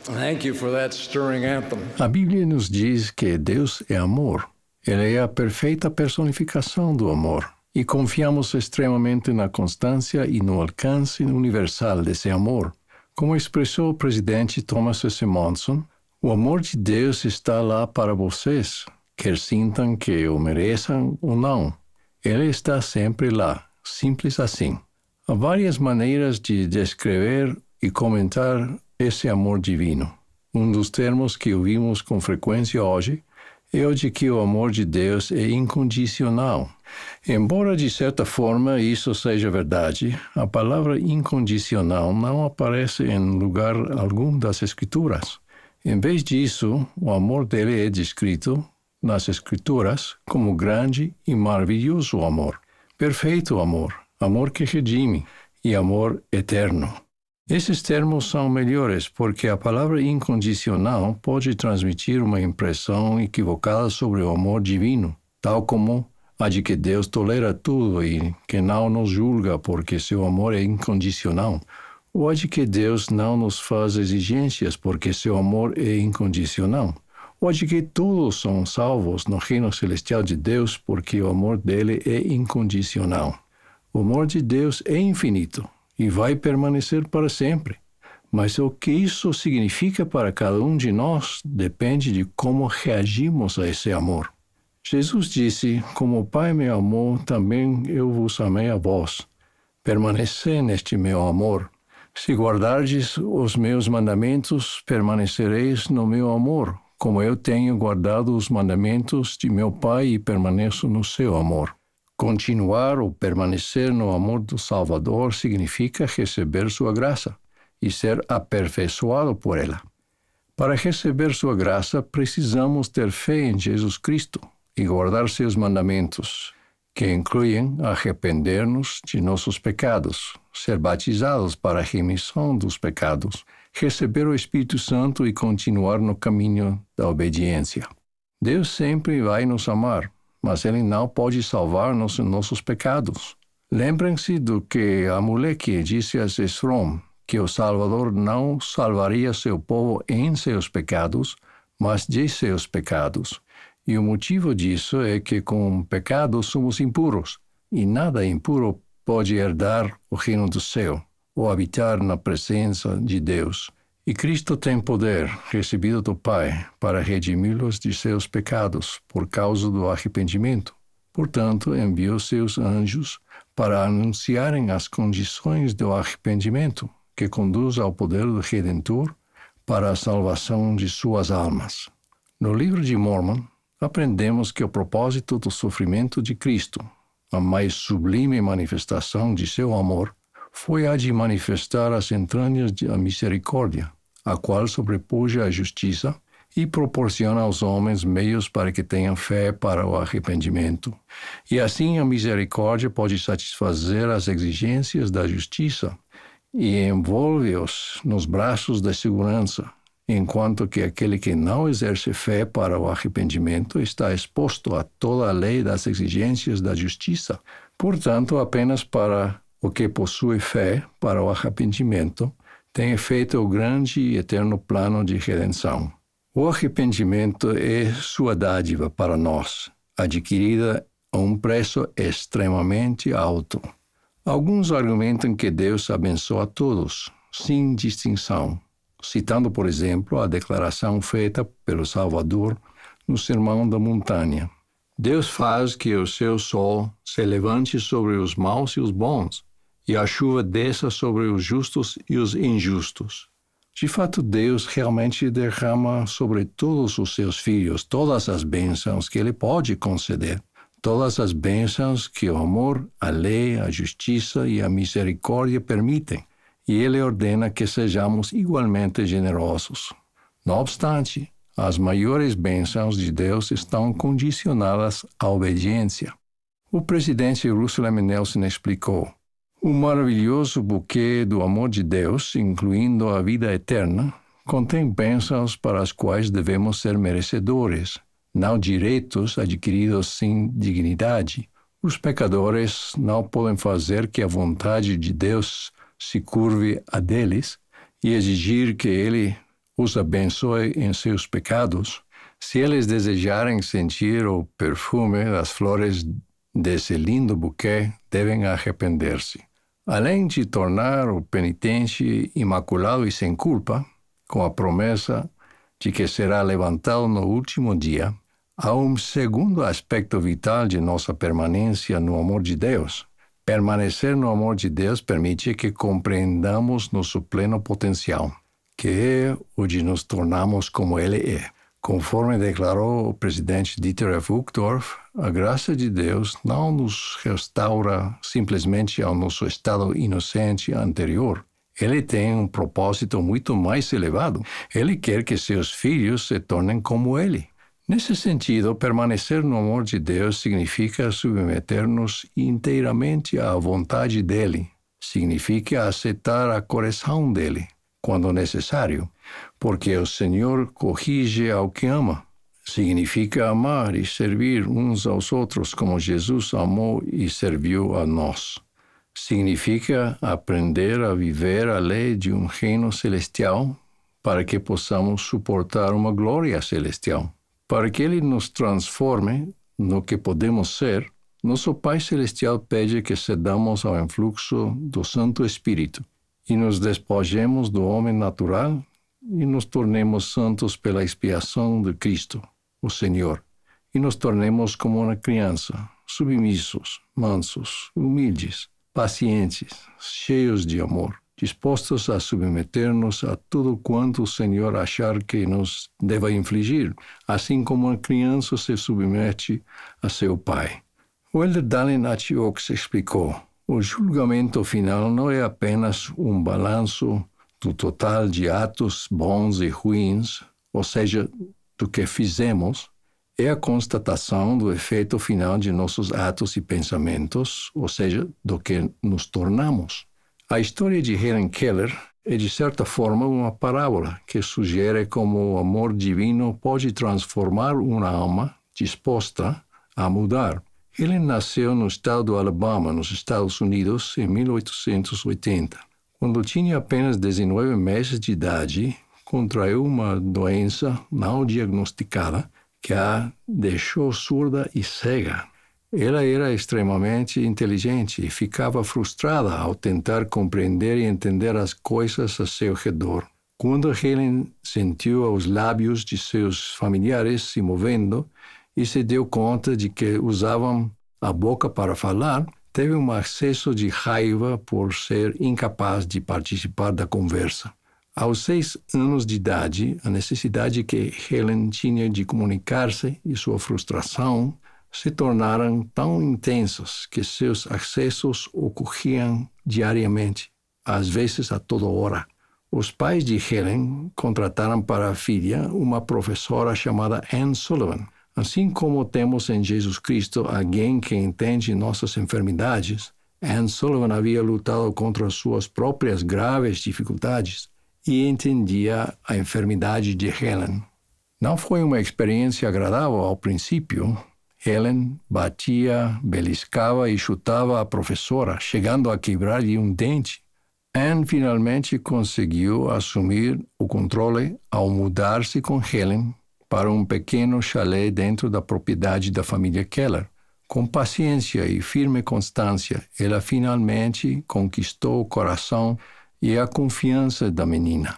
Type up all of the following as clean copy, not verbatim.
Thank you for that stirring anthem. A Bíblia nos diz que Deus é amor. Ele é a perfeita personificação do amor. E confiamos extremamente na constância e no alcance universal desse amor. Como expressou o presidente Thomas S. Monson, o amor de Deus está lá para vocês, quer sintam que o mereçam ou não. Ele está sempre lá, simples assim. Há várias maneiras de descrever e comentar esse amor divino. Um dos termos que ouvimos com frequência hoje é o de que o amor de Deus é incondicional. Embora, de certa forma, isso seja verdade, a palavra incondicional não aparece em lugar algum das Escrituras. Em vez disso, o amor dele é descrito nas Escrituras como grande e maravilhoso amor, perfeito amor, amor que redime e amor eterno. Esses termos são melhores porque a palavra incondicional pode transmitir uma impressão equivocada sobre o amor divino, tal como a de que Deus tolera tudo e que não nos julga porque seu amor é incondicional, ou a de que Deus não nos faz exigências porque seu amor é incondicional, ou a de que todos são salvos no reino celestial de Deus porque o amor dele é incondicional. O amor de Deus é infinito e vai permanecer para sempre. Mas o que isso significa para cada um de nós depende de como reagimos a esse amor. Jesus disse, como o Pai me amou, também eu vos amei a vós. Permanecei neste meu amor. Se guardardes os meus mandamentos, permanecereis no meu amor, como eu tenho guardado os mandamentos de meu Pai e permaneço no seu amor. Continuar ou permanecer no amor do Salvador significa receber sua graça e ser aperfeiçoado por ela. Para receber sua graça, precisamos ter fé em Jesus Cristo e guardar seus mandamentos, que incluem arrepender-nos de nossos pecados, ser batizados para a remissão dos pecados, receber o Espírito Santo e continuar no caminho da obediência. Deus sempre vai nos amar, mas Ele não pode salvar-nos em nossos pecados. Lembrem-se do que a mulher que disse a Esrom que o Salvador não salvaria seu povo em seus pecados, mas de seus pecados. E o motivo disso é que com o pecado somos impuros, e nada impuro pode herdar o reino do céu, ou habitar na presença de Deus. E Cristo tem poder, recebido do Pai, para redimi-los de seus pecados, por causa do arrependimento. Portanto, enviou seus anjos para anunciarem as condições do arrependimento, que conduz ao poder do Redentor para a salvação de suas almas. No livro de Mormon, aprendemos que o propósito do sofrimento de Cristo, a mais sublime manifestação de seu amor, foi a de manifestar as entranhas da misericórdia, a qual sobrepuja a justiça e proporciona aos homens meios para que tenham fé para o arrependimento. E assim a misericórdia pode satisfazer as exigências da justiça e envolve-os nos braços da segurança, enquanto que aquele que não exerce fé para o arrependimento está exposto a toda a lei das exigências da justiça. Portanto, apenas para o que possui fé para o arrependimento tem efeito o grande e eterno plano de redenção. O arrependimento é sua dádiva para nós, adquirida a um preço extremamente alto. Alguns argumentam que Deus abençoa a todos, sem distinção, citando, por exemplo, a declaração feita pelo Salvador no Sermão da Montanha. Deus faz que o seu sol se levante sobre os maus e os bons, e a chuva desça sobre os justos e os injustos. De fato, Deus realmente derrama sobre todos os seus filhos todas as bênçãos que Ele pode conceder, todas as bênçãos que o amor, a lei, a justiça e a misericórdia permitem, e Ele ordena que sejamos igualmente generosos. Não obstante, as maiores bênçãos de Deus estão condicionadas à obediência. O presidente Russell M. Nelson explicou: o maravilhoso buquê do amor de Deus, incluindo a vida eterna, contém bênçãos para as quais devemos ser merecedores, não direitos adquiridos sem dignidade. Os pecadores não podem fazer que a vontade de Deus se curve a deles e exigir que Ele os abençoe em seus pecados, se eles desejarem sentir o perfume das flores desse lindo buquê, devem arrepender-se. Além de tornar o penitente imaculado e sem culpa, com a promessa de que será levantado no último dia, há um segundo aspecto vital de nossa permanência no amor de Deus. Permanecer no amor de Deus permite que compreendamos nosso pleno potencial, que é o de nos tornarmos como Ele é. Conforme declarou o presidente Dieter F. Uchtdorf, a graça de Deus não nos restaura simplesmente ao nosso estado inocente anterior. Ele tem um propósito muito mais elevado. Ele quer que seus filhos se tornem como Ele. Nesse sentido, permanecer no amor de Deus significa submeter-nos inteiramente à vontade dEle. Significa aceitar a correção dEle, quando necessário, porque o Senhor corrige ao que ama. Significa amar e servir uns aos outros como Jesus amou e serviu a nós. Significa aprender a viver a lei de um reino celestial para que possamos suportar uma glória celestial. Para que Ele nos transforme no que podemos ser, nosso Pai Celestial pede que cedamos ao influxo do Santo Espírito e nos despojemos do homem natural e nos tornemos santos pela expiação de Cristo, o Senhor, e nos tornemos como uma criança, submissos, mansos, humildes, pacientes, cheios de amor, dispostos a submeter-nos a tudo quanto o Senhor achar que nos deva infligir, assim como uma criança se submete a seu pai. O elder Dallin H. Oaks explicou: o julgamento final não é apenas um balanço do total de atos bons e ruins, ou seja, do que fizemos, é a constatação do efeito final de nossos atos e pensamentos, ou seja, do que nos tornamos. A história de Helen Keller é, de certa forma, uma parábola que sugere como o amor divino pode transformar uma alma disposta a mudar. Helen nasceu no estado do Alabama, nos Estados Unidos, em 1880. Quando tinha apenas 19 meses de idade, contraiu uma doença não diagnosticada que a deixou surda e cega. Ela era extremamente inteligente e ficava frustrada ao tentar compreender e entender as coisas a seu redor. Quando Helen sentiu os lábios de seus familiares se movendo e se deu conta de que usavam a boca para falar, teve um acesso de raiva por ser incapaz de participar da conversa. Aos 6 anos de idade, a necessidade que Helen tinha de comunicar-se e sua frustração se tornaram tão intensas que seus acessos ocorriam diariamente, às vezes a toda hora. Os pais de Helen contrataram para a filha uma professora chamada Anne Sullivan. Assim como temos em Jesus Cristo alguém que entende nossas enfermidades, Anne Sullivan havia lutado contra suas próprias graves dificuldades e entendia a enfermidade de Helen. Não foi uma experiência agradável ao princípio. Helen batia, beliscava e chutava a professora, chegando a quebrar-lhe um dente. Anne finalmente conseguiu assumir o controle ao mudar-se com Helen para um pequeno chalé dentro da propriedade da família Keller. Com paciência e firme constância, ela finalmente conquistou o coração e a confiança da menina.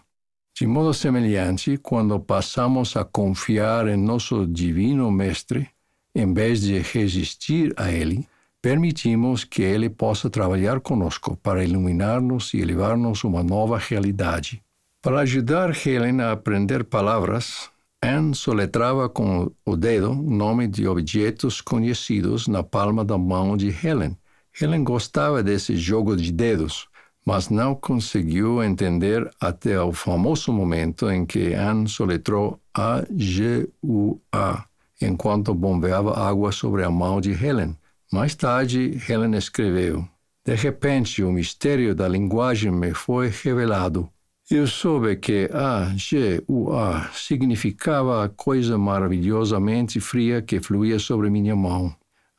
De modo semelhante, quando passamos a confiar em nosso divino mestre, em vez de resistir a ele, permitimos que ele possa trabalhar conosco para iluminar-nos e elevar-nos a uma nova realidade. Para ajudar Helen a aprender palavras, Anne soletrava com o dedo o nome de objetos conhecidos na palma da mão de Helen. Helen gostava desse jogo de dedos, mas não conseguiu entender até o famoso momento em que Anne soletrou A-G-U-A, enquanto bombeava água sobre a mão de Helen. Mais tarde, Helen escreveu: de repente, o mistério da linguagem me foi revelado. Eu soube que A-G-U-A significava a coisa maravilhosamente fria que fluía sobre minha mão.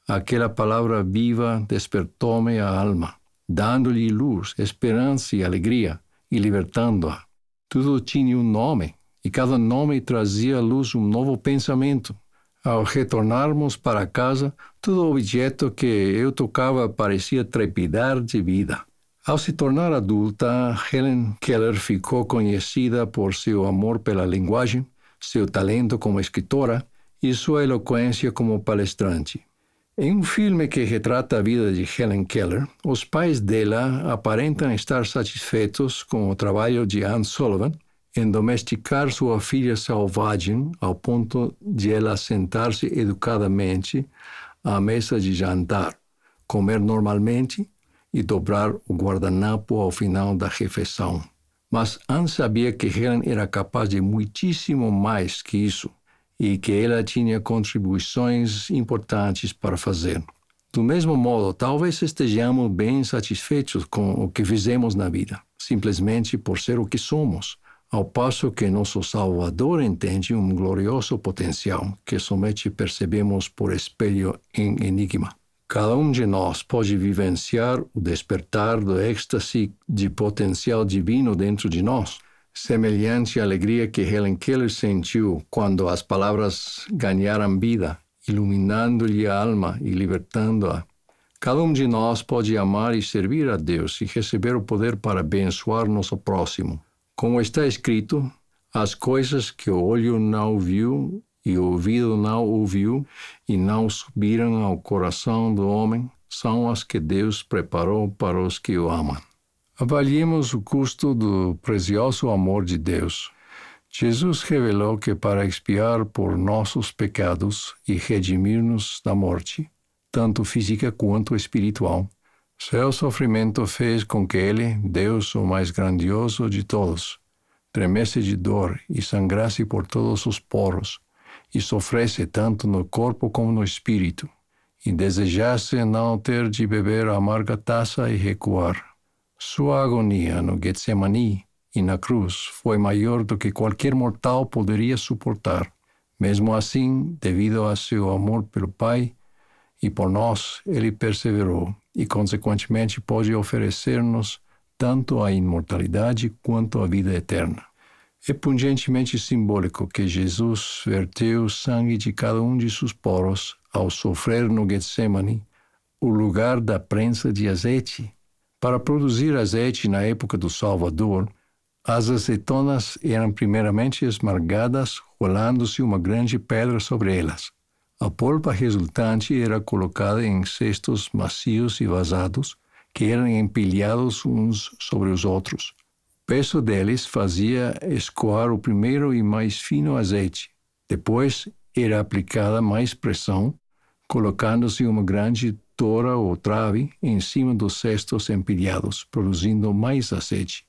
Aquela palavra viva despertou-me a alma, dando-lhe luz, esperança e alegria, e libertando-a. Tudo tinha um nome, e cada nome trazia à luz um novo pensamento. Ao retornarmos para casa, todo objeto que eu tocava parecia trepidar de vida. Ao se tornar adulta, Helen Keller ficou conhecida por seu amor pela linguagem, seu talento como escritora e sua eloquência como palestrante. Em um filme que retrata a vida de Helen Keller, os pais dela aparentam estar satisfeitos com o trabalho de Anne Sullivan em domesticar sua filha selvagem ao ponto de ela sentar-se educadamente à mesa de jantar, comer normalmente e dobrar o guardanapo ao final da refeição. Mas Anne sabia que Helen era capaz de muitíssimo mais que isso e que ela tinha contribuições importantes para fazer. Do mesmo modo, talvez estejamos bem satisfeitos com o que fizemos na vida, simplesmente por ser o que somos, ao passo que nosso Salvador entende um glorioso potencial que somente percebemos por espelho em enigma. Cada um de nós pode vivenciar o despertar do êxtase de potencial divino dentro de nós, semelhante à alegria que Helen Keller sentiu quando as palavras ganharam vida, iluminando-lhe a alma e libertando-a. Cada um de nós pode amar e servir a Deus e receber o poder para abençoar nosso próximo. Como está escrito, as coisas que o olho não viu e o ouvido não ouviu e não subiram ao coração do homem são as que Deus preparou para os que o amam. Avaliemos o custo do precioso amor de Deus. Jesus revelou que para expiar por nossos pecados e redimir-nos da morte, tanto física quanto espiritual, seu sofrimento fez com que ele, Deus o mais grandioso de todos, tremesse de dor e sangrasse por todos os poros, e sofresse tanto no corpo como no espírito, e desejasse não ter de beber a amarga taça e recuar. Sua agonia no Getsemani e na cruz foi maior do que qualquer mortal poderia suportar. Mesmo assim, devido a seu amor pelo Pai e por nós, ele perseverou e, consequentemente, pode oferecer-nos tanto a imortalidade quanto a vida eterna. É pungentemente simbólico que Jesus verteu o sangue de cada um de seus poros ao sofrer no Getsemani, o lugar da prensa de azeite. Para produzir azeite na época do Salvador, as azeitonas eram primeiramente esmagadas, rolando-se uma grande pedra sobre elas. A polpa resultante era colocada em cestos macios e vazados, que eram empilhados uns sobre os outros. O peso deles fazia escoar o primeiro e mais fino azeite. Depois era aplicada mais pressão, colocando-se uma grande tora ou trave em cima dos cestos empilhados, produzindo mais azeite.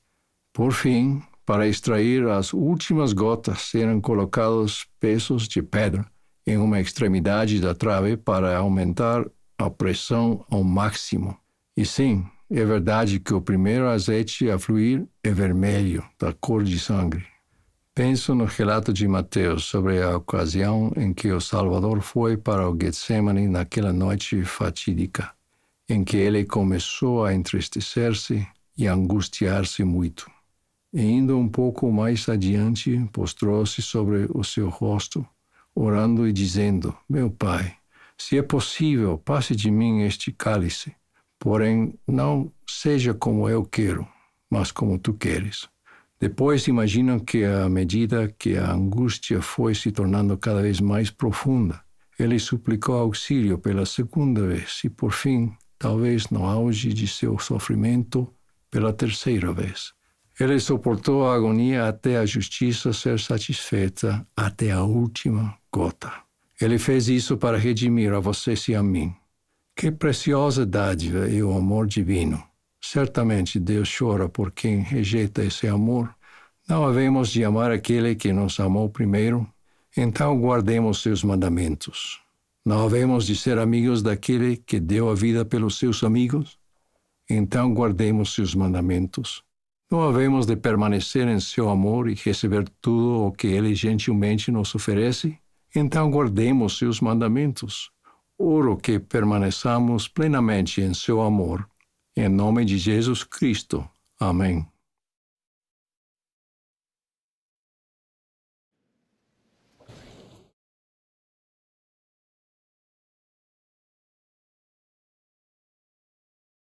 Por fim, para extrair as últimas gotas, eram colocados pesos de pedra em uma extremidade da trave para aumentar a pressão ao máximo. E sim, é verdade que o primeiro azeite a fluir é vermelho, da cor de sangue. Penso no relato de Mateus sobre a ocasião em que o Salvador foi para o Getsemani naquela noite fatídica, em que ele começou a entristecer-se e a angustiar-se muito. E indo um pouco mais adiante, postrou-se sobre o seu rosto, orando e dizendo: Meu Pai, se é possível, passe de mim este cálice, porém não seja como eu quero, mas como tu queres. Depois imaginam que à medida que a angústia foi se tornando cada vez mais profunda, ele suplicou auxílio pela segunda vez e, por fim, talvez no auge de seu sofrimento, pela terceira vez. Ele suportou a agonia até a justiça ser satisfeita, até a última gota. Ele fez isso para redimir a vocês e a mim. Que preciosa dádiva é o amor divino! Certamente Deus chora por quem rejeita esse amor. Não havemos de amar aquele que nos amou primeiro? Então guardemos seus mandamentos. Não havemos de ser amigos daquele que deu a vida pelos seus amigos? Então guardemos seus mandamentos. Não havemos de permanecer em seu amor e receber tudo o que ele gentilmente nos oferece? Então guardemos seus mandamentos. Oro que permaneçamos plenamente em seu amor. Em nome de Jesus Cristo. Amém.